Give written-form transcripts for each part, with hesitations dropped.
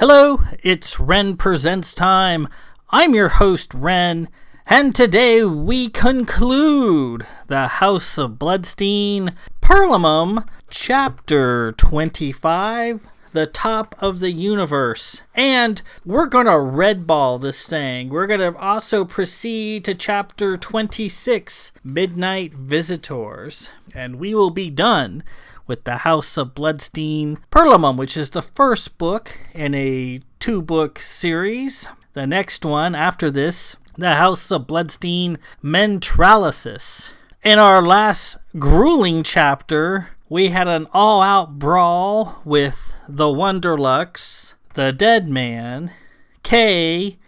Hello, it's Ren Presents time. I'm your host, Ren, and today we conclude the House of Bloodstein, Perlamum, Chapter 25, The Top of the Universe. And we're going to red ball this thing. We're going to also proceed to Chapter 26, Midnight Visitors. And we will be done with the House of Bloodstein, Perlamum, which is the first book in a 2-book series. The next one after this, the House of Bloodstein, Mentralysis. In our last grueling chapter, we had an all-out brawl with the Wunderlucks, the Dead Man, Kay,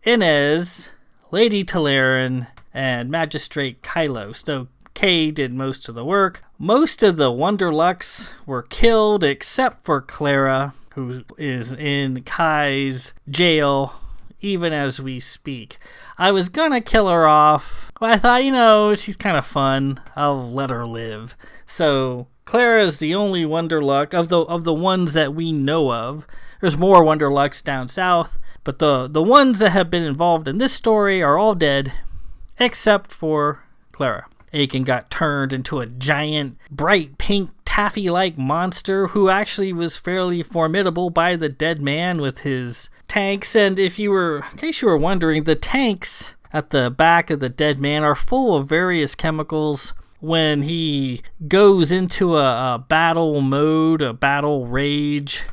Inez, Lady Talaran, and Magistrate Kylos, though Kay did most of the work. Most of the Wunderlucks were killed except for Clara, who is in Kai's jail even as we speak. I was gonna kill her off, but I thought, she's kind of fun. I'll let her live. So Clara is the only Wunderluck of the ones that we know of. There's more Wunderlucks down south, but the ones that have been involved in this story are all dead except for Clara. Aiken got turned into a giant, bright pink, taffy-like monster who actually was fairly formidable by the Dead Man with his tanks. And in case you were wondering, the tanks at the back of the Dead Man are full of various chemicals. When he goes into a battle mode, a battle rage,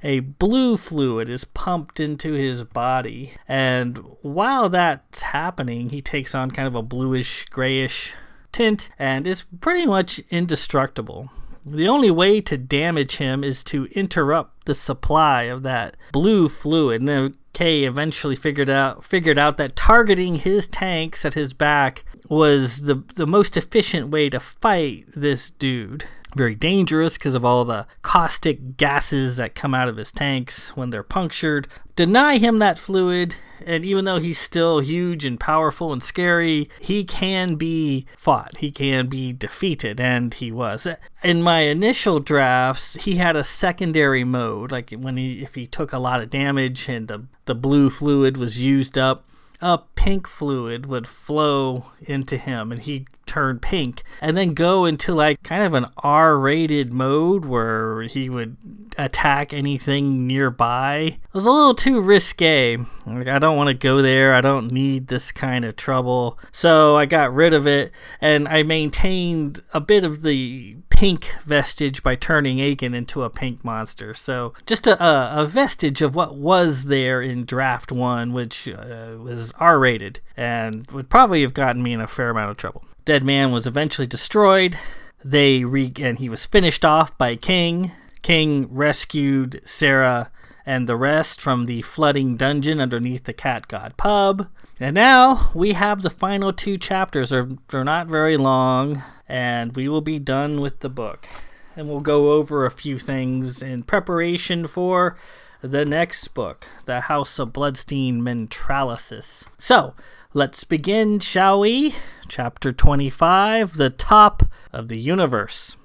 a blue fluid is pumped into his body. And while that's happening, he takes on kind of a bluish, grayish tint and is pretty much indestructible. The only way to damage him is to interrupt the supply of that blue fluid. And then Kay eventually figured out that targeting his tanks at his back was the most efficient way to fight this dude. Very dangerous because of all the caustic gases that come out of his tanks when they're punctured. Deny him that fluid, and even though he's still huge and powerful and scary, he can be fought. He can be defeated, and he was. In my initial drafts, he had a secondary mode, like if he took a lot of damage and the blue fluid was used up, a pink fluid would flow into him and he'd turn pink and then go into kind of an R-rated mode where he would attack anything nearby. It was a little too risque. I don't want to go there. I don't need this kind of trouble. So I got rid of it and I maintained a bit of the pink vestige by turning Aiken into a pink monster. So just a vestige of what was there in Draft 1, which was R-rated and would probably have gotten me in a fair amount of trouble. Dead Man was eventually destroyed. And he was finished off by King. King rescued Sarah and the rest from the flooding dungeon underneath the Cat God pub. And now we have the final 2 chapters. They're not very long, and we will be done with the book. And we'll go over a few things in preparation for the next book, The House of Bloodstein, Mentralysis. So, let's begin, shall we? Chapter 25, The Top of the Universe.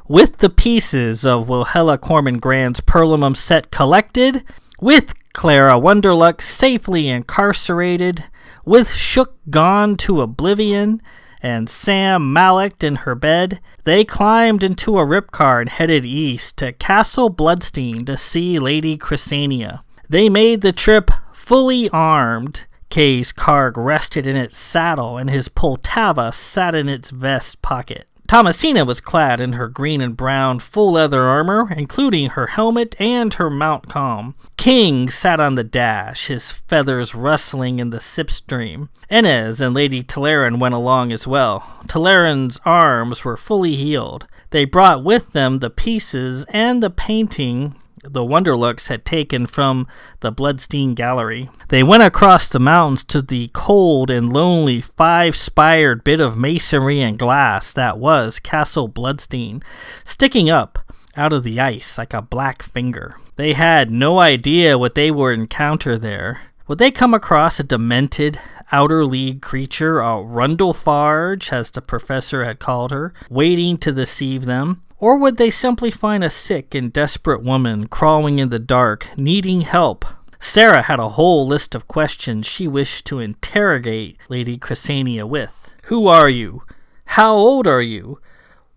With the pieces of Wohella Corman Grand's Perlamum set collected, with Clara Wunderluck safely incarcerated, with Shook gone to oblivion, and Sam mallecked in her bed, they climbed into a ripcar and headed east to Castle Bloodstein to see Lady Chrysania. They made the trip fully armed. Kay's carg rested in its saddle, and his Poltava sat in its vest pocket. Thomasina was clad in her green and brown full-leather armor, including her helmet and her mount calm. King sat on the dash, his feathers rustling in the sip stream. Inez and Lady Talaran went along as well. Talaran's arms were fully healed. They brought with them the pieces and the painting the Wunderlucks had taken from the Bloodstein Gallery. They went across the mountains to the cold and lonely 5-spired bit of masonry and glass that was Castle Bloodstein, sticking up out of the ice like a black finger. They had no idea what they would encounter there. Would they come across a demented, outer league creature, a Rundlefarge, as the professor had called her, waiting to deceive them? Or would they simply find a sick and desperate woman crawling in the dark, needing help? Sarah had a whole list of questions she wished to interrogate Lady Chrysania with. Who are you? How old are you?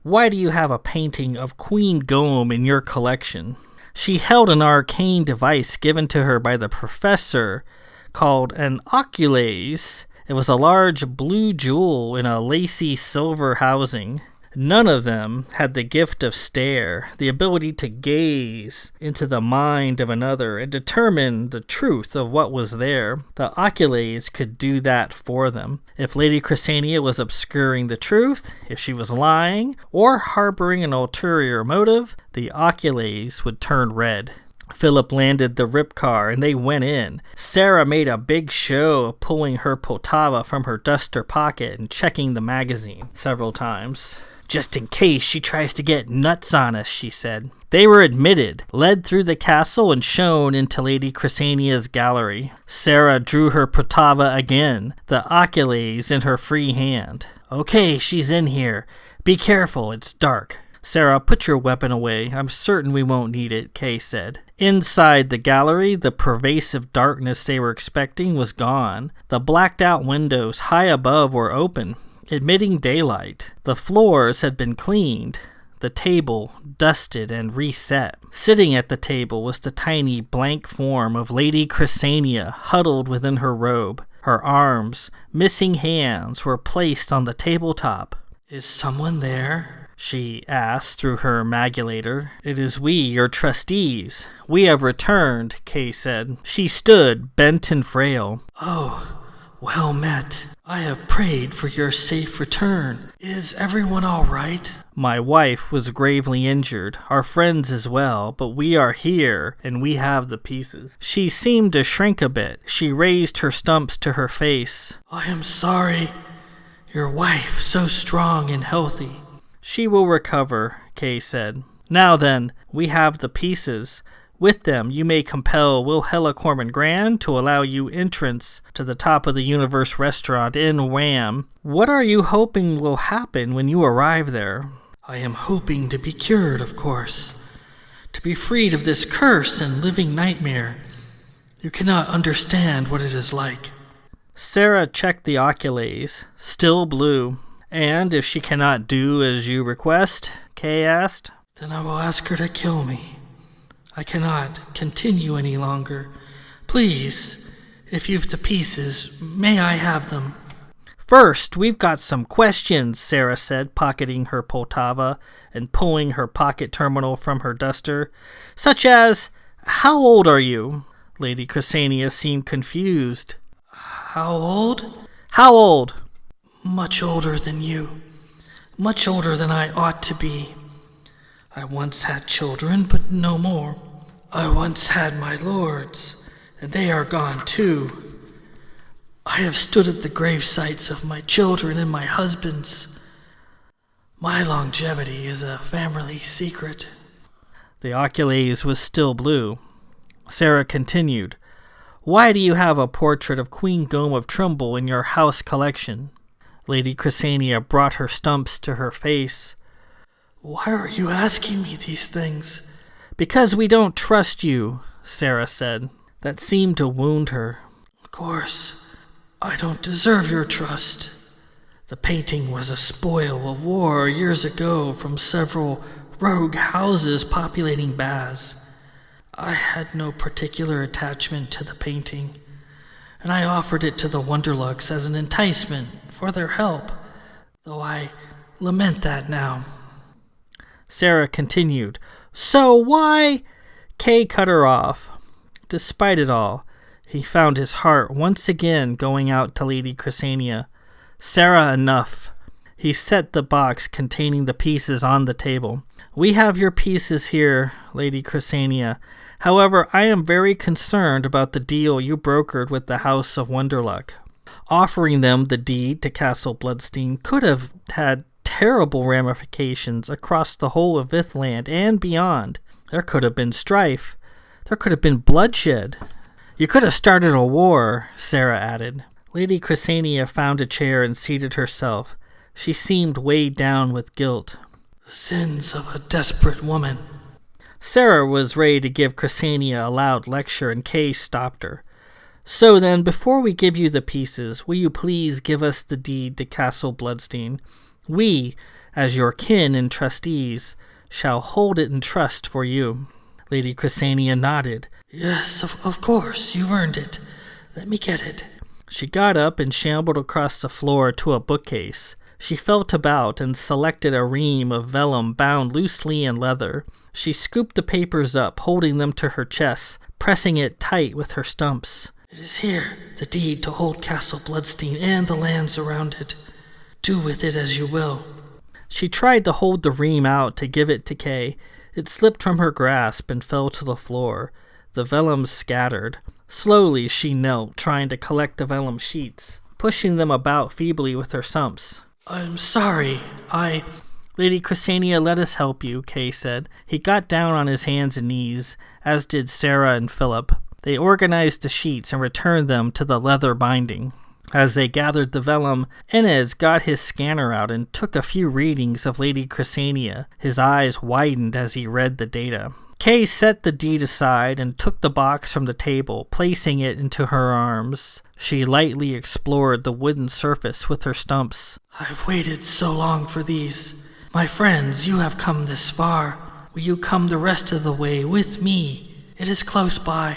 Why do you have a painting of Queen Gome in your collection? She held an arcane device given to her by the professor called an oculaze. It was a large blue jewel in a lacy silver housing. None of them had the gift of stare, the ability to gaze into the mind of another and determine the truth of what was there. The oculaze could do that for them. If Lady Chrysania was obscuring the truth, if she was lying, or harboring an ulterior motive, the oculaze would turn red. Philip landed the rip car and they went in. Sarah made a big show of pulling her Poltava from her duster pocket and checking the magazine several times. Just in case she tries to get nuts on us, she said. They were admitted, led through the castle, and shown into Lady Chrysania's gallery. Sarah drew her Poltava again, the oculaze in her free hand. Okay, she's in here. Be careful, it's dark. Sarah, put your weapon away. I'm certain we won't need it, Kay said. Inside the gallery, the pervasive darkness they were expecting was gone. The blacked-out windows high above were open, admitting daylight. The floors had been cleaned, the table dusted and reset. Sitting at the table was the tiny blank form of Lady Chrysania huddled within her robe. Her arms, missing hands, were placed on the tabletop. Is someone there? She asked through her magulator. It is we, your trustees. We have returned, Kay said. She stood, bent and frail. Oh, well met. I have prayed for your safe return. Is everyone all right? My wife was gravely injured, our friends as well, but we are here, and we have the pieces. She seemed to shrink a bit. She raised her stumps to her face. I am sorry. Your wife, so strong and healthy. She will recover, Kay said. Now then, we have the pieces. With them, you may compel Wilhela Corman Grand to allow you entrance to the Top of the Universe restaurant in Wham. What are you hoping will happen when you arrive there? I am hoping to be cured, of course. To be freed of this curse and living nightmare. You cannot understand what it is like. Sarah checked the oculaze, still blue. And if she cannot do as you request, Kay asked, then I will ask her to kill me. I cannot continue any longer. Please, if you've the pieces, may I have them? First, we've got some questions, Sarah said, pocketing her Poltava and pulling her pocket terminal from her duster, such as, how old are you? Lady Chrysania seemed confused. How old? How old? Much older than you. Much older than I ought to be. I once had children, but no more. I once had my lords, and they are gone too. I have stood at the grave sites of my children and my husbands. My longevity is a family secret. The oculaze was still blue. Sarah continued, why do you have a portrait of Queen Gome of Trimble in your house collection? Lady Chrysania brought her stumps to her face. Why are you asking me these things? Because we don't trust you, Sarah said. That seemed to wound her. Of course, I don't deserve your trust. The painting was a spoil of war years ago from several rogue houses populating Baz. I had no particular attachment to the painting, and I offered it to the Wunderlucks as an enticement for their help, though I lament that now. Sarah continued, so why? Kay cut her off. Despite it all, he found his heart once again going out to Lady Chrysania. Sarah, enough. He set the box containing the pieces on the table. We have your pieces here, Lady Chrysania. However, I am very concerned about the deal you brokered with the House of Wunderluck. Offering them the deed to Castle Bloodstein could have had terrible ramifications across the whole of Vithland and beyond. There could have been strife. There could have been bloodshed. You could have started a war, Sarah added. Lady Chrysania found a chair and seated herself. She seemed weighed down with guilt. The sins of a desperate woman. Sarah was ready to give Chrysania a loud lecture, and Kay stopped her. So then, before we give you the pieces, will you please give us the deed to Castle Bloodstein? We, as your kin and trustees, shall hold it in trust for you. Lady Chrysania nodded. Yes, of course, you've earned it. Let me get it. She got up and shambled across the floor to a bookcase. She felt about and selected a ream of vellum bound loosely in leather. She scooped the papers up, holding them to her chest, pressing it tight with her stumps. It is here, the deed to hold Castle Bloodstein and the lands around it. Do with it as you will. She tried to hold the ream out to give it to Kay. It slipped from her grasp and fell to the floor. The vellum scattered. Slowly she knelt, trying to collect the vellum sheets, pushing them about feebly with her stumps. I'm sorry, Lady Chrysania, let us help you, Kay said. He got down on his hands and knees, as did Sarah and Philip. They organized the sheets and returned them to the leather binding. As they gathered the vellum, Inez got his scanner out and took a few readings of Lady Chrysania. His eyes widened as he read the data. Kay set the deed aside and took the box from the table, placing it into her arms. She lightly explored the wooden surface with her stumps. I've waited so long for these. My friends, you have come this far. Will you come the rest of the way with me? It is close by.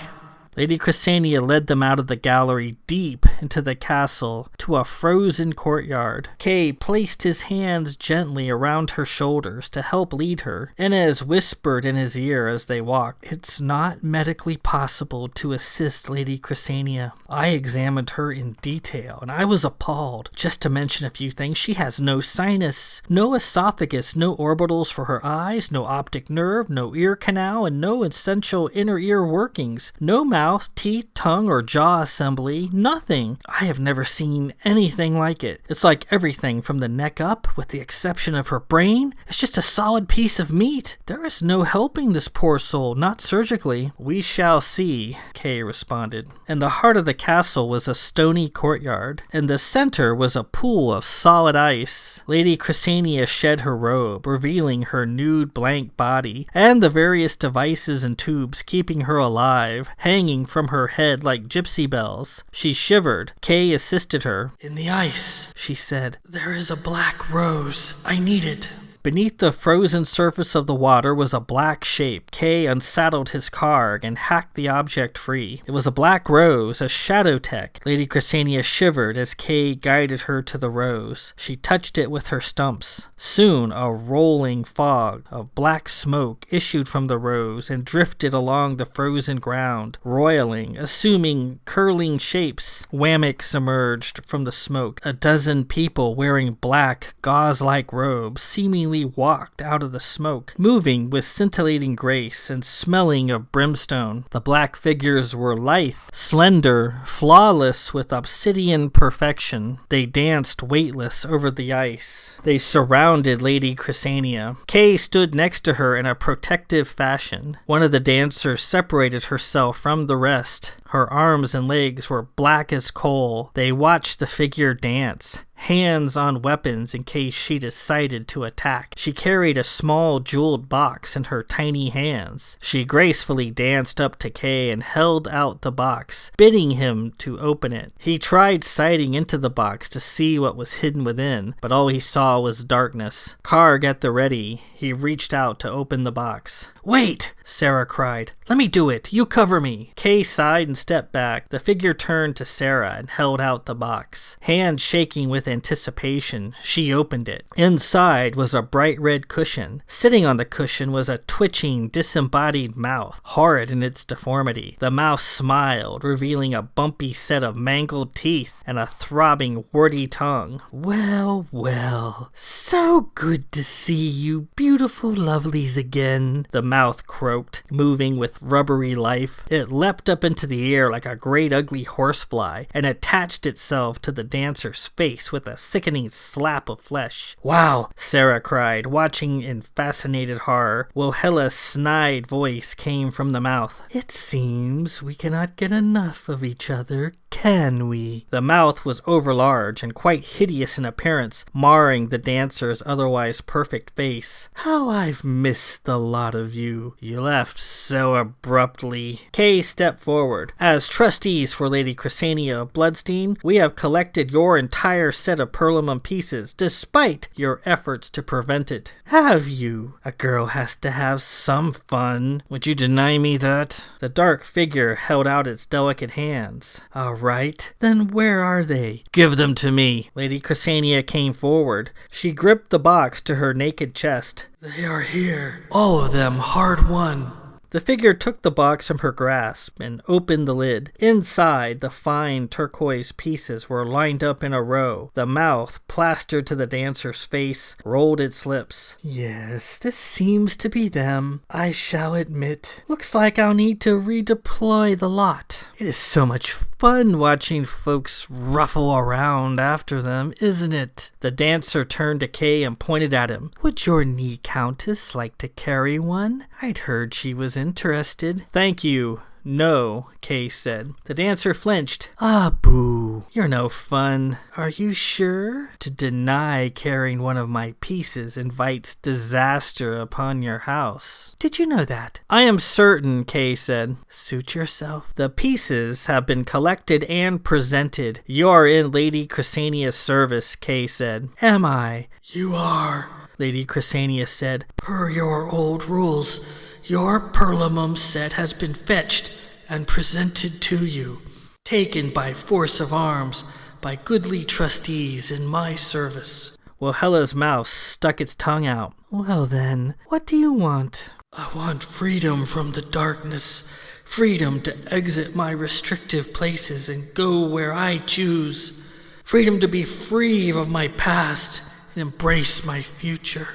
Lady Chrysania led them out of the gallery deep into the castle to a frozen courtyard. Kay placed his hands gently around her shoulders to help lead her. Inez whispered in his ear as they walked. It's not medically possible to assist Lady Chrysania. I examined her in detail and I was appalled. Just to mention a few things, she has no sinus, no esophagus, no orbitals for her eyes, no optic nerve, no ear canal, and no essential inner ear workings. No mouth, teeth, tongue, or jaw assembly. Nothing. I have never seen anything like it. It's like everything from the neck up, with the exception of her brain. It's just a solid piece of meat. There is no helping this poor soul, not surgically. We shall see, Kay responded. In the heart of the castle was a stony courtyard. In the center was a pool of solid ice. Lady Chrysania shed her robe, revealing her nude blank body, and the various devices and tubes keeping her alive, hanging from her head like gypsy bells. She shivered. Kay assisted her. In the ice, she said, there is a black rose. I need it. Beneath the frozen surface of the water was a black shape. Kay unsaddled his carg and hacked the object free. It was a black rose, a shadow tech. Lady Chrysania shivered as Kay guided her to the rose. She touched it with her stumps. Soon a rolling fog of black smoke issued from the rose and drifted along the frozen ground, roiling, assuming curling shapes. Wammocks emerged from the smoke. A dozen people wearing black, gauze-like robes seemingly walked out of the smoke, moving with scintillating grace and smelling of brimstone. The black figures were lithe, slender, flawless with obsidian perfection. They danced weightless over the ice. They surrounded Lady Chrysania. Kay stood next to her in a protective fashion. One of the dancers separated herself from the rest. Her arms and legs were black as coal. They watched the figure dance, hands on weapons in case she decided to attack. She carried a small jeweled box in her tiny hands. She gracefully danced up to Kay and held out the box, bidding him to open it. He tried sighting into the box to see what was hidden within, but all he saw was darkness. Karg at the ready, he reached out to open the box. Wait! Sarah cried. Let me do it. You cover me. Kay sighed and stepped back. The figure turned to Sarah and held out the box. Hands shaking with anticipation, she opened it. Inside was a bright red cushion. Sitting on the cushion was a twitching, disembodied mouth, horrid in its deformity. The mouth smiled, revealing a bumpy set of mangled teeth and a throbbing, warty tongue. Well, well, so good to see you beautiful lovelies again, the mouth croaked, moving with rubbery life. It leapt up into the air like a great ugly horsefly and attached itself to the dancer's face with a sickening slap of flesh. Wow, Sarah cried, watching in fascinated horror. Wohela's snide voice came from the mouth. It seems we cannot get enough of each other, can we? The mouth was overlarge and quite hideous in appearance, marring the dancer's otherwise perfect face. How I've missed the lot of you. You left so abruptly. Kay stepped forward. As trustees for Lady Chrysania of Bloodstein, we have collected your entire set of perlamum pieces, despite your efforts to prevent it. Have you? A girl has to have some fun. Would you deny me that? The dark figure held out its delicate hands. All right, then where are they? Give them to me. Lady Chrysania came forward. She gripped the box to her naked chest. They are here. All of them, hard won. The figure took the box from her grasp and opened the lid. Inside, the fine turquoise pieces were lined up in a row. The mouth, plastered to the dancer's face, rolled its lips. Yes, this seems to be them, I shall admit. Looks like I'll need to redeploy the lot. It is so much fun watching folks ruffle around after them, isn't it? The dancer turned to Kay and pointed at him. Would your knee countess like to carry one? I'd heard she was interested. Thank you. No, Kay said. The dancer flinched. Ah, boo. You're no fun. Are you sure? To deny carrying one of my pieces invites disaster upon your house. Did you know that? I am certain, Kay said. Suit yourself. The pieces have been collected and presented. You are in Lady Chrysania's service, Kay said. Am I? You are, Lady Chrysania said. Per your old rules, your perlamum set has been fetched and presented to you, taken by force of arms by goodly trustees in my service. Wilhella's mouth stuck its tongue out. Well then, what do you want? I want freedom from the darkness, freedom to exit my restrictive places and go where I choose, freedom to be free of my past and embrace my future.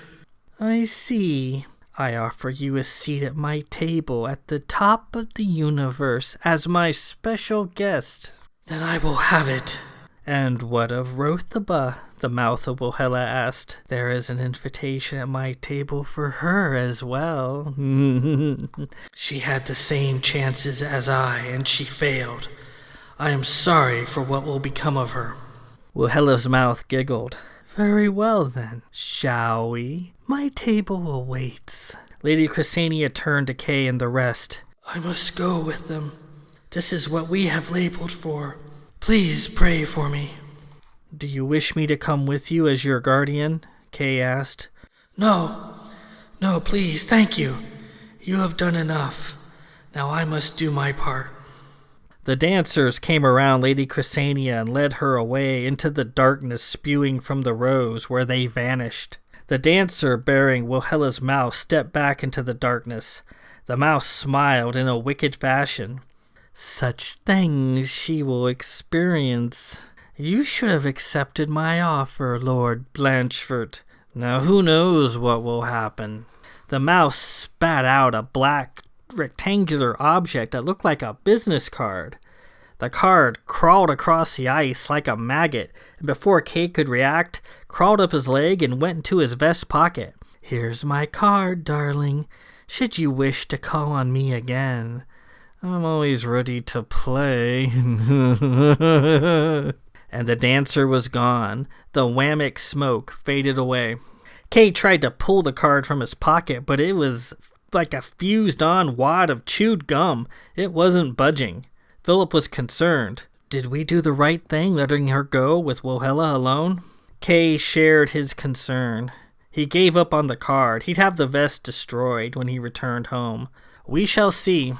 I see. I offer you a seat at my table at the top of the universe as my special guest. Then I will have it. And what of Rothaba? The mouth of Wilhella asked. There is an invitation at my table for her as well. She had the same chances as I, and she failed. I am sorry for what will become of her. Wilhella's mouth giggled. Very well then, shall we? My table awaits. Lady Chrysania turned to Kay and the rest. I must go with them. This is what we have labeled for. Please pray for me. Do you wish me to come with you as your guardian? Kay asked. No, please, thank you. You have done enough. Now I must do my part. The dancers came around Lady Chrysania and led her away into the darkness spewing from the rows, where they vanished. The dancer bearing Wilhella's mouse stepped back into the darkness. The mouse smiled in a wicked fashion. Such things she will experience. You should have accepted my offer, Lord Blanchford. Now who knows what will happen? The mouse spat out a black rectangular object that looked like a business card. The card crawled across the ice like a maggot, and before Kay could react, crawled up his leg and went into his vest pocket. Here's my card, darling. Should you wish to call on me again, I'm always ready to play. And the dancer was gone. The whammick smoke faded away. Kay tried to pull the card from his pocket, but it was like a fused-on wad of chewed gum. It wasn't budging. Philip was concerned. Did we do the right thing letting her go with Wilhella alone? Kay shared his concern. He gave up on the card. He'd have the vest destroyed when he returned home. We shall see.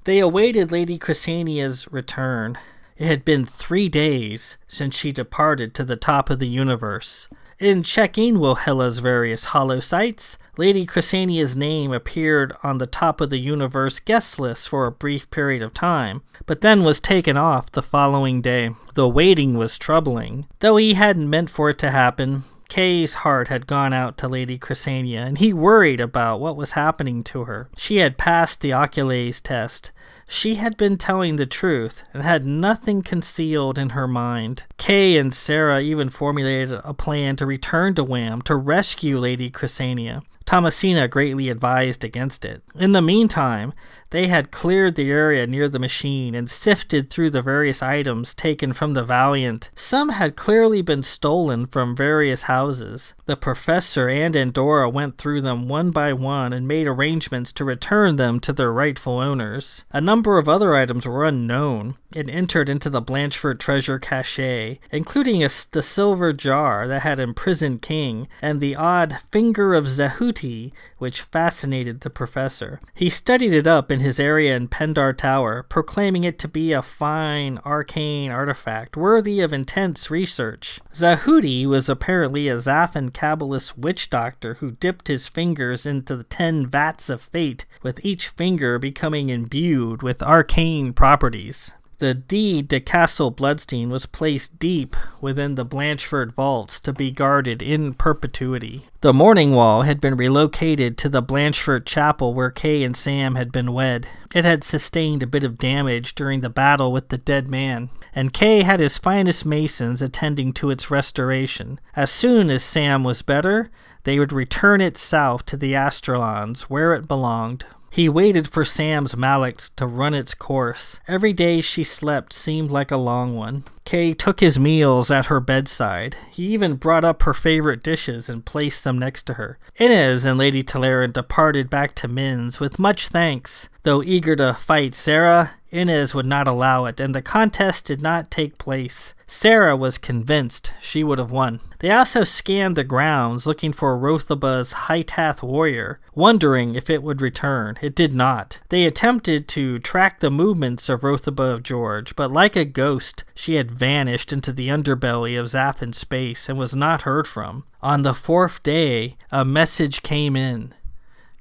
They awaited Lady Chrysania's return. It had been 3 days since she departed to the top of the universe. In checking Wilhella's various hollow sites, Lady Chrysania's name appeared on the top of the universe guest list for a brief period of time, but then was taken off the following day. The waiting was troubling. Though he hadn't meant for it to happen, Kay's heart had gone out to Lady Chrysania, and he worried about what was happening to her. She had passed the Oculase test. She had been telling the truth and had nothing concealed in her mind. Kay and Sarah even formulated a plan to return to Wham to rescue Lady Chrysania. Thomasina greatly advised against it. In the meantime, they had cleared the area near the machine and sifted through the various items taken from the Valiant. Some had clearly been stolen from various houses. The professor and Andorra went through them one by one and made arrangements to return them to their rightful owners. A number of other items were unknown and entered into the Blanchford treasure cache, including the silver jar that had imprisoned King and the odd finger of Zehuti, which fascinated the professor. He studied it up in his area in Pendar Tower, proclaiming it to be a fine, arcane artifact worthy of intense research. Zehuti was apparently a Zaphan Kabbalist witch doctor who dipped his fingers into the 10 vats of fate, with each finger becoming imbued with arcane properties. The deed to Castle Bloodstein was placed deep within the Blanchford vaults to be guarded in perpetuity. The mourning wall had been relocated to the Blanchford chapel where Kay and Sam had been wed. It had sustained a bit of damage during the battle with the dead man, and Kay had his finest masons attending to its restoration. As soon as Sam was better, they would return it south to the Astrolons, where it belonged. He waited for Sam's mallet to run its course. Every day she slept seemed like a long one. Kay took his meals at her bedside. He even brought up her favorite dishes and placed them next to her. Inez and Lady Telerin departed back to Min's with much thanks. Though eager to fight Sarah, Inez would not allow it, and the contest did not take place. Sarah was convinced she would have won. They also scanned the grounds looking for Rothaba's Hytath warrior, wondering if it would return. It did not. They attempted to track the movements of Rothaba of George, but like a ghost, she had vanished into the underbelly of Zaphan space and was not heard from. On the 4th day, a message came in.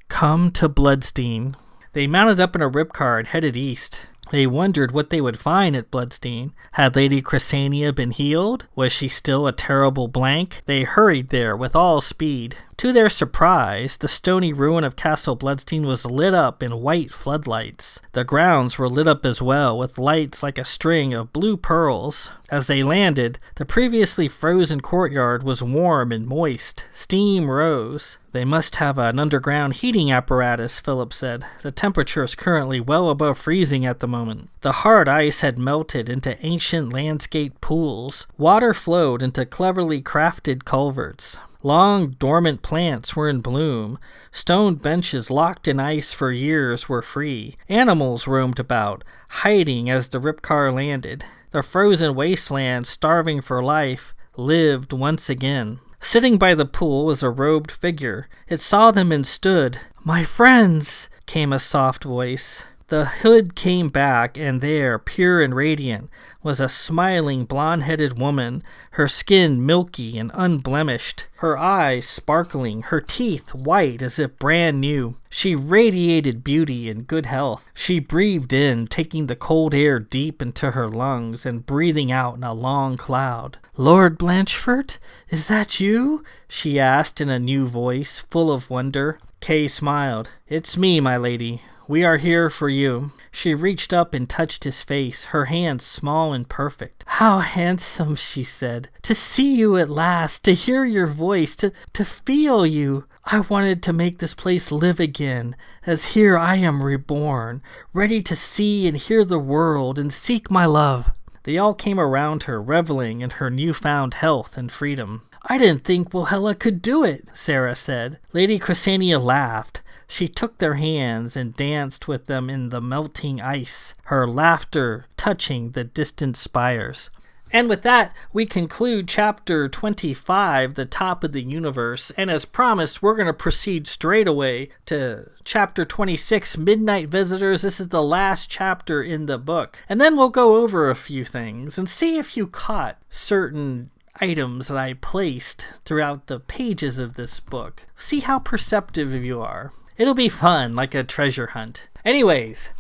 Come to Bloodstein. They mounted up in a ripcar and headed east. They wondered what they would find at Bloodstein. Had Lady Chrysania been healed? Was she still a terrible blank? They hurried there with all speed. To their surprise, the stony ruin of Castle Bloodstein was lit up in white floodlights. The grounds were lit up as well, with lights like a string of blue pearls. As they landed, the previously frozen courtyard was warm and moist. Steam rose. They must have an underground heating apparatus, Philip said. The temperature is currently well above freezing at the moment. The hard ice had melted into ancient landscape pools. Water flowed into cleverly crafted culverts. Long, dormant plants were in bloom. Stone benches locked in ice for years were free. Animals roamed about, hiding as the ripcar landed. The frozen wasteland, starving for life, lived once again. Sitting by the pool was a robed figure. It saw them and stood. "My friends!" came a soft voice. The hood came back, and there, pure and radiant, was a smiling, blonde-headed woman, her skin milky and unblemished, her eyes sparkling, her teeth white as if brand new. She radiated beauty and good health. She breathed in, taking the cold air deep into her lungs and breathing out in a long cloud. "Lord Blanchford, is that you?" she asked in a new voice, full of wonder. Kay smiled. "It's me, my lady. We are here for you." She reached up and touched his face, her hands small and perfect. "How handsome," she said. "To see you at last, to hear your voice, to feel you. I wanted to make this place live again, as here I am reborn, ready to see and hear the world and seek my love." They all came around her, reveling in her newfound health and freedom. "I didn't think Wohella could do it," Sarah said. Lady Chrysania laughed. She took their hands and danced with them in the melting ice, her laughter touching the distant spires. And with that, we conclude Chapter 25, The Top of the Universe. And as promised, we're going to proceed straight away to Chapter 26, Midnight Visitors. This is the last chapter in the book. And then we'll go over a few things and see if you caught certain items that I placed throughout the pages of this book. See how perceptive you are. It'll be fun, like a treasure hunt. Anyways,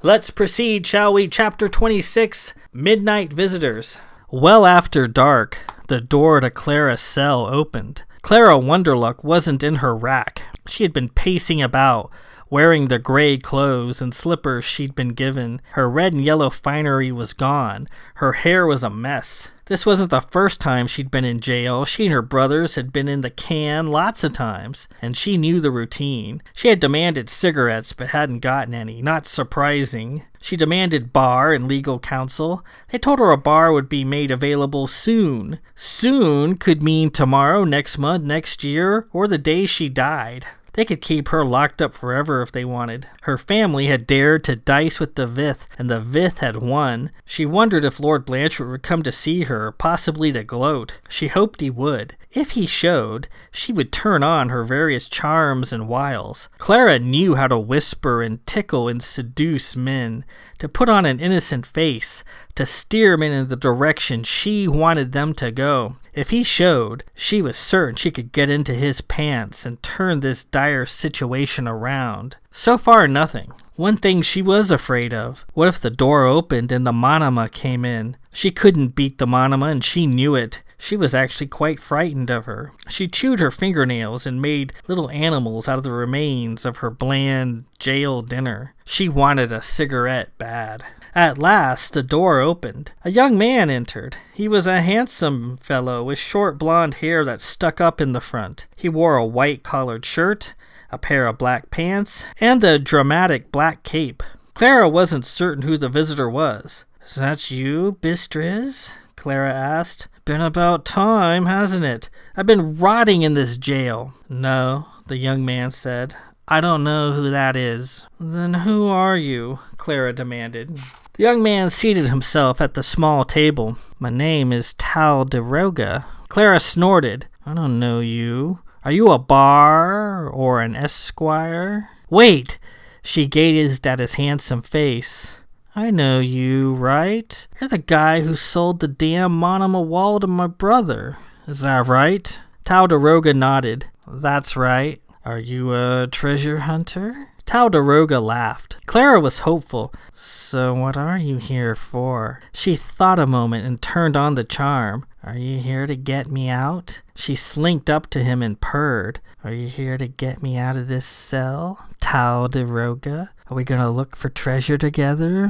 let's proceed, shall we? Chapter 26, Midnight Visitors. Well after dark, the door to Clara's cell opened. Clara Wunderluck wasn't in her rack. She had been pacing about, wearing the gray clothes and slippers she'd been given. Her red and yellow finery was gone. Her hair was a mess. This wasn't the first time she'd been in jail. She and her brothers had been in the can lots of times, and she knew the routine. She had demanded cigarettes but hadn't gotten any. Not surprising. She demanded bar and legal counsel. They told her a bar would be made available soon. Soon could mean tomorrow, next month, next year, or the day she died. They could keep her locked up forever if they wanted. Her family had dared to dice with the Vith, and the Vith had won. She wondered if Lord Blanchard would come to see her, possibly to gloat. She hoped he would. If he showed, she would turn on her various charms and wiles. Clara knew how to whisper and tickle and seduce men, to put on an innocent face, to steer men in the direction she wanted them to go. If he showed, she was certain she could get into his pants and turn this dire situation around. So far, nothing. One thing she was afraid of. What if the door opened and the Monoma came in? She couldn't beat the Monoma, and she knew it. She was actually quite frightened of her. She chewed her fingernails and made little animals out of the remains of her bland jail dinner. She wanted a cigarette bad. At last, the door opened. A young man entered. He was a handsome fellow with short blonde hair that stuck up in the front. He wore a white collared shirt, a pair of black pants, and a dramatic black cape. Clara wasn't certain who the visitor was. "Is that you, Bistriz?" Clara asked. "Been about time, hasn't it? I've been rotting in this jail." "No," the young man said. "I don't know who that is." "Then who are you?" Clara demanded. The young man seated himself at the small table. "My name is Talderoga." Clara snorted. "I don't know you. Are you a bar or an esquire?" "Wait!" She gazed at his handsome face. "I know you, right? You're the guy who sold the damn Monoma wall to my brother. Is that right?" Talderoga nodded. "That's right." "Are you a treasure hunter?" Talderoga laughed. Clara was hopeful. "So what are you here for?" She thought a moment and turned on the charm. "Are you here to get me out?" She slinked up to him and purred. "Are you here to get me out of this cell, Talderoga? Are we gonna look for treasure together,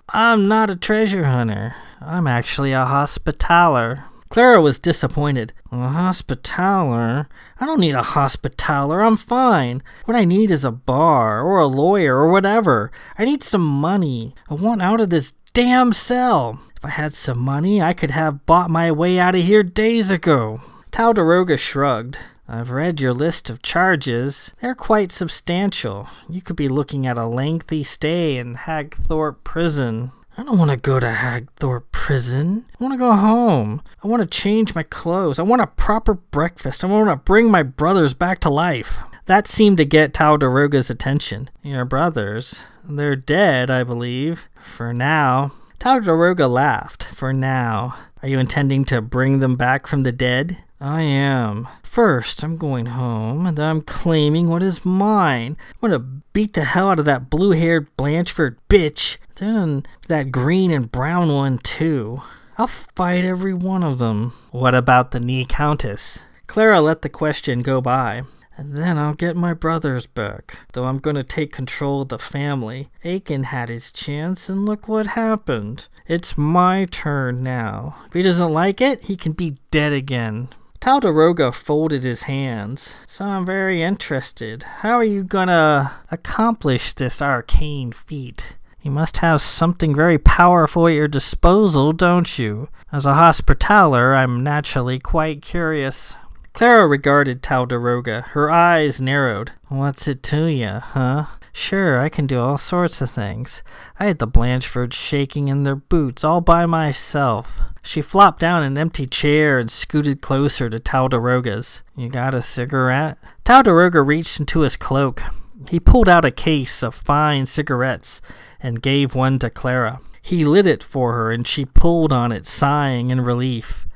"I'm not a treasure hunter. I'm actually a hospitaller." Clara was disappointed. "A hospitaller? I don't need a hospitaller. I'm fine. What I need is a bar, or a lawyer, or whatever. I need some money. I want out of this damn cell. If I had some money, I could have bought my way out of here days ago." Talderoga shrugged. "I've read your list of charges. They're quite substantial. You could be looking at a lengthy stay in Hagthorpe Prison." "I don't want to go to Hagthorpe Prison. I want to go home. I want to change my clothes. I want a proper breakfast. I want to bring my brothers back to life." That seemed to get Talderoga's attention. "Your brothers? They're dead, I believe. For now." Talderoga laughed. "For now. Are you intending to bring them back from the dead?" "I am. First, I'm going home, and then I'm claiming what is mine. I'm going to beat the hell out of that blue-haired Blanchford bitch. Then that green and brown one, too. I'll fight every one of them." "What about the knee countess?" Clara let the question go by. "And then I'll get my brothers back, though I'm going to take control of the family. Aiken had his chance, and look what happened. It's my turn now. If he doesn't like it, he can be dead again." Talderoga folded his hands. "So I'm very interested. How are you going to accomplish this arcane feat? You must have something very powerful at your disposal, don't you? As a hospitaller, I'm naturally quite curious." Clara regarded Talderoga. Her eyes narrowed. "What's it to you, huh? Sure, I can do all sorts of things. I had the Blanchfords shaking in their boots all by myself." She flopped down an empty chair and scooted closer to Talderoga's. "You got a cigarette?" Talderoga reached into his cloak. He pulled out a case of fine cigarettes and gave one to Clara. He lit it for her, and she pulled on it, sighing in relief.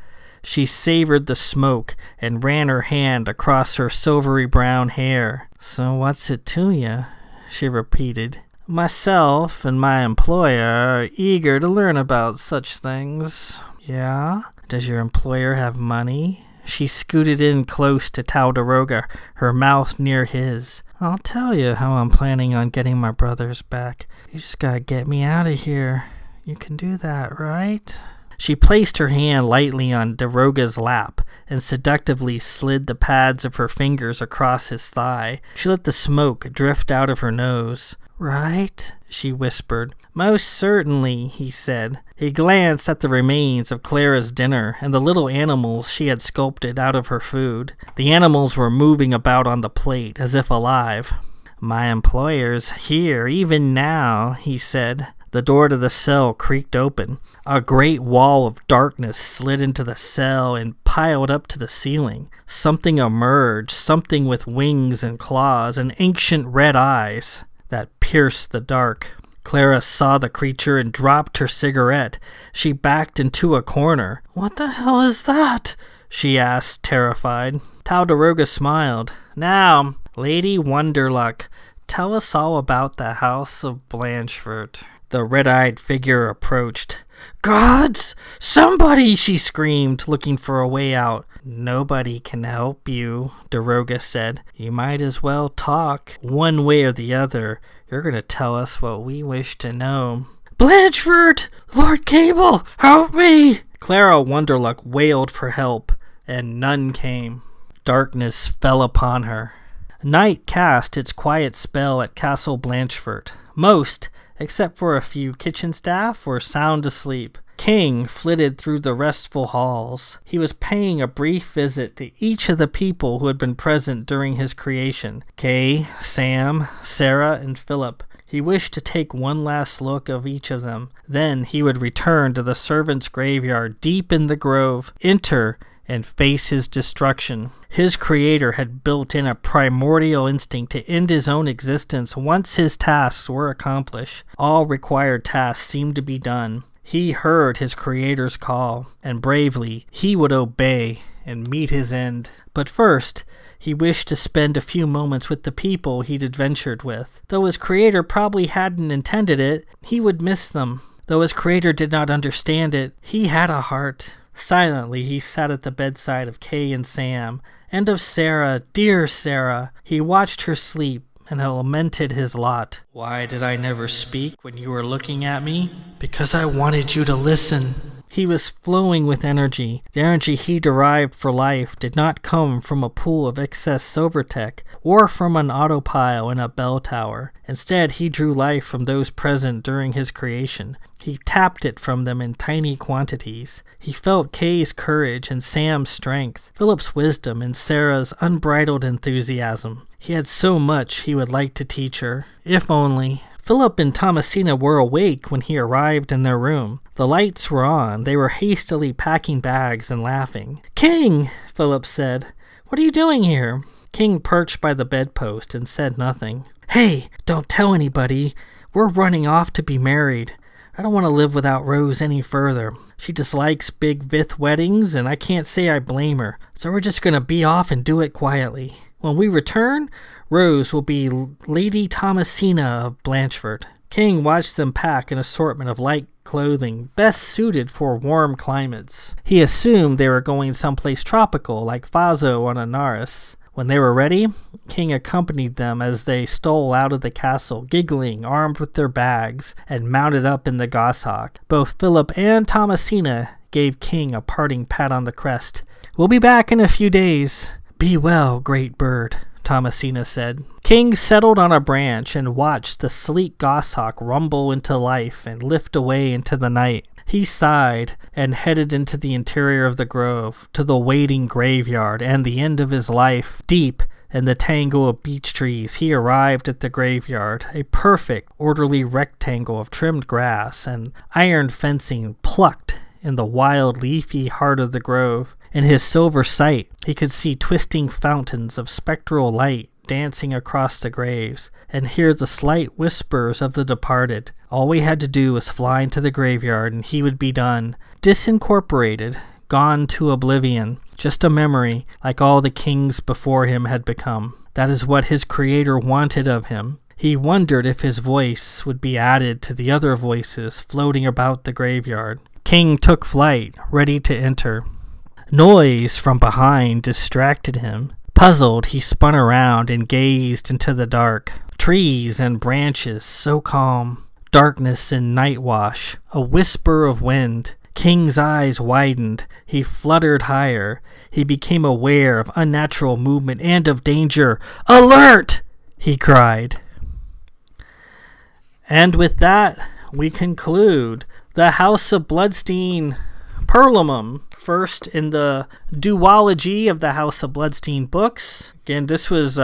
She savored the smoke and ran her hand across her silvery brown hair. "So what's it to you?" she repeated. "Myself and my employer are eager to learn about such things." "Yeah? Does your employer have money?" She scooted in close to Taldaroga, her mouth near his. I'll tell you how I'm planning on getting my brothers back. You just gotta get me out of here. You can do that, right? She placed her hand lightly on Daroga's lap and seductively slid the pads of her fingers across his thigh. She let the smoke drift out of her nose. Right? She whispered. Most certainly, he said. He glanced at the remains of Clara's dinner and the little animals she had sculpted out of her food. The animals were moving about on the plate as if alive. My employer's here even now, he said. The door to the cell creaked open. A great wall of darkness slid into the cell and piled up to the ceiling. Something emerged, something with wings and claws and ancient red eyes that pierced the dark. Clara saw the creature and dropped her cigarette. She backed into a corner. What the hell is that? She asked, terrified. Taldaroga smiled. Now, Lady Wunderluck, tell us all about the House of Blanchford. The red-eyed figure approached. Gods! Somebody! She screamed, looking for a way out. Nobody can help you, Daroga said. You might as well talk. One way or the other, you're going to tell us what we wish to know. Blanchford! Lord Cable, help me! Clara Wunderluck wailed for help, and none came. Darkness fell upon her. Night cast its quiet spell at Castle Blanchford. Most, except for a few kitchen staff, were sound asleep. King flitted through the restful halls. He was paying a brief visit to each of the people who had been present during his creation. Kay, Sam, Sarah, and Philip. He wished to take one last look of each of them. Then he would return to the servants' graveyard deep in the grove, enter, and face his destruction. His creator had built in a primordial instinct to end his own existence once his tasks were accomplished. All required tasks seemed to be done. He heard his creator's call, and bravely he would obey and meet his end. But first, he wished to spend a few moments with the people he'd adventured with. Though his creator probably hadn't intended it, he would miss them. Though his creator did not understand it, he had a heart. Silently, he sat at the bedside of Kay and Sam, and of Sarah, dear Sarah. He watched her sleep and lamented his lot. Why did I never speak when you were looking at me? Because I wanted you to listen. He was flowing with energy. The energy he derived for life did not come from a pool of excess Silvertech or from an autopile in a bell tower. Instead, he drew life from those present during his creation. He tapped it from them in tiny quantities. He felt Kay's courage and Sam's strength, Philip's wisdom and Sarah's unbridled enthusiasm. He had so much he would like to teach her, if only. Philip and Thomasina were awake when he arrived in their room. The lights were on. They were hastily packing bags and laughing. King, Philip said, what are you doing here? King perched by the bedpost and said nothing. Hey, don't tell anybody. We're running off to be married. I don't want to live without Rose any further. She dislikes big Vith weddings, and I can't say I blame her. So we're just going to be off and do it quietly. When we return, Rose will be Lady Thomasina of Blanchford. King watched them pack an assortment of light clothing best suited for warm climates. He assumed they were going someplace tropical like Fazo on Anaris. When they were ready, King accompanied them as they stole out of the castle, giggling, armed with their bags, and mounted up in the goshawk. Both Philip and Thomasina gave King a parting pat on the crest. We'll be back in a few days. Be well, great bird, Thomasina said. King settled on a branch and watched the sleek goshawk rumble into life and lift away into the night. He sighed and headed into the interior of the grove, to the waiting graveyard and the end of his life. Deep in the tangle of beech trees, he arrived at the graveyard, a perfect, orderly rectangle of trimmed grass and iron fencing plucked in the wild, leafy heart of the grove. In his silver sight, he could see twisting fountains of spectral light dancing across the graves, and hear the slight whispers of the departed. All we had to do was fly into the graveyard, and he would be done. Disincorporated, gone to oblivion, just a memory, like all the kings before him had become. That is what his creator wanted of him. He wondered if his voice would be added to the other voices floating about the graveyard. King took flight, ready to enter. Noise from behind distracted him. Puzzled, he spun around and gazed into the dark. Trees and branches so calm. Darkness and night wash. A whisper of wind. King's eyes widened. He fluttered higher. He became aware of unnatural movement and of danger. "Alert!" he cried. And with that, we conclude the House of Bloodstein Perlumum, first in the Duology of the House of Bloodstein books. Again, this was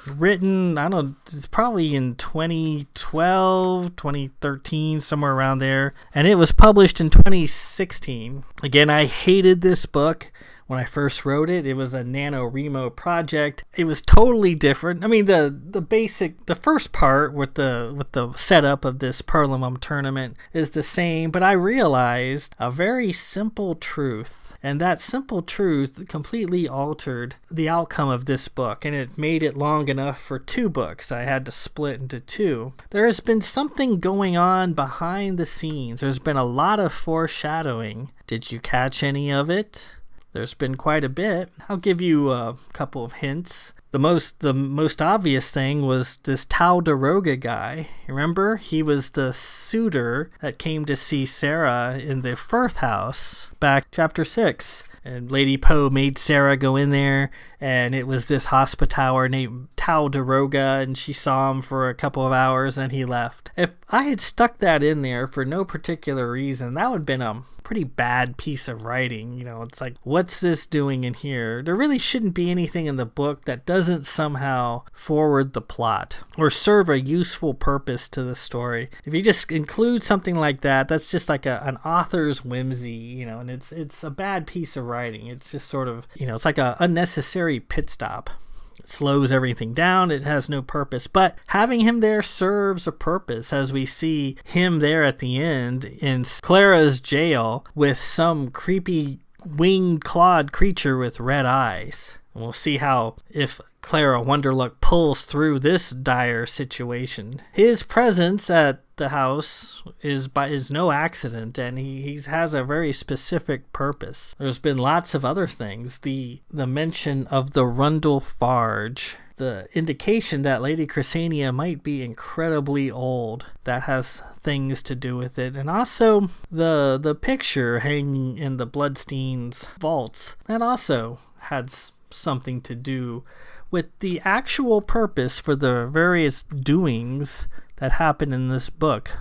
written, I don't know, it's probably in 2012, 2013, somewhere around there. And it was published in 2016. Again, I hated this book. When I first wrote it, it was a NaNoWriMo project. It was totally different. I mean, the first part with the setup of this Perlumum tournament is the same, but I realized a very simple truth. And that simple truth completely altered the outcome of this book, and it made it long enough for 2 books. I had to split into 2. There has been something going on behind the scenes. There's been a lot of foreshadowing. Did you catch any of it? There's been quite a bit. I'll give you a couple of hints. The most obvious thing was this Daroga guy. Remember? He was the suitor that came to see Sarah in the Firth house back chapter 6. And Lady Poe made Sarah go in there, and it was this hospitaller named Daroga, and she saw him for a couple of hours, and he left. If I had stuck that in there for no particular reason, that would have been a pretty bad piece of writing. It's like, what's this doing in here? There really shouldn't be anything in the book that doesn't somehow forward the plot or serve a useful purpose to the story. If you just include something like that, that's just like an author's whimsy, and it's a bad piece of writing. It's just sort of, it's like a unnecessary pit stop. It slows everything down. It has no purpose. But having him there serves a purpose, as we see him there at the end in Clara's jail with some creepy winged clawed creature with red eyes. And we'll see how, if Clara Wunderluck pulls through this dire situation. His presence at the house is no accident, and he has a very specific purpose. There's been lots of other things. The mention of the Rundle Farge, the indication that Lady Chrysania might be incredibly old. That has things to do with it. And also the picture hanging in the Bloodstein's vaults, that also had something to do with the actual purpose for the various doings that happen in this book.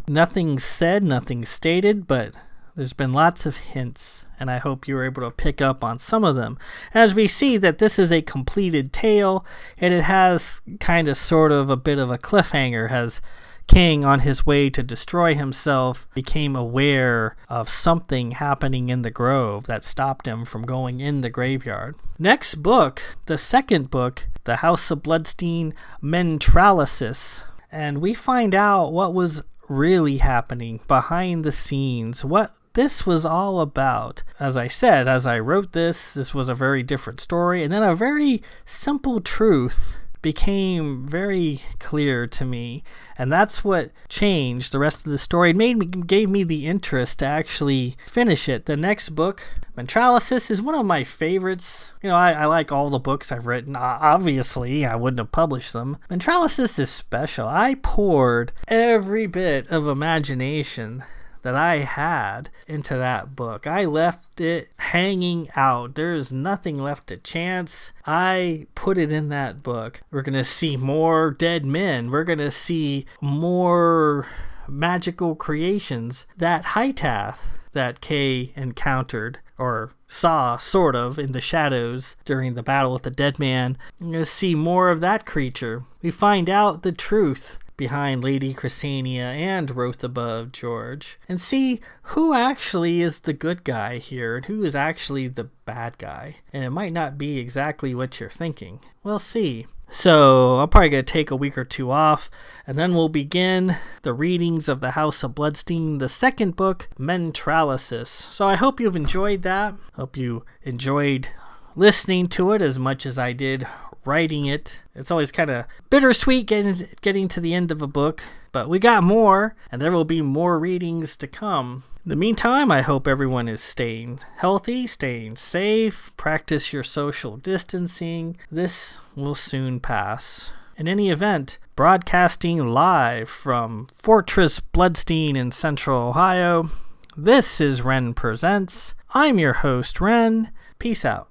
Nothing said, nothing stated, but there's been lots of hints, and I hope you were able to pick up on some of them. As we see that this is a completed tale, and it has kind of sort of a bit of a cliffhanger, as King, on his way to destroy himself, became aware of something happening in the grove that stopped him from going in the graveyard. Next book, the second book, The House of Bloodstein Mentralysis. And we find out what was really happening behind the scenes, what this was all about. As I said, as I wrote this was a very different story, and then a very simple truth became very clear to me, and that's what changed the rest of the story. It gave me the interest to actually finish it. The next book, Mentralysis, is one of my favorites. I like all the books I've written. Obviously, I wouldn't have published them. Mentralysis is special. I poured every bit of imagination that I had into that book. I left it hanging out. There's nothing left to chance. I put it in that book. We're going to see more dead men. We're going to see more magical creations. That Hytath that Kay encountered, or saw sort of in the shadows during the battle with the dead man. We're going to see more of that creature. We find out the truth behind Lady Chrysania and Rothiba of George, and see who actually is the good guy here and who is actually the bad guy. And it might not be exactly what you're thinking. We'll see. So I'm probably going to take a week or 2 off, and then we'll begin the readings of the House of Bloodstein, the second book, Mentralysis. So I hope you've enjoyed that. Hope you enjoyed listening to it as much as I did writing it. It's always kind of bittersweet getting to the end of a book, but we got more, and there will be more readings to come. In the meantime, I hope everyone is staying healthy, staying safe, practice your social distancing. This will soon pass. In any event, broadcasting live from Fortress Bloodstein in Central Ohio, this is Ren Presents. I'm your host, Ren. Peace out.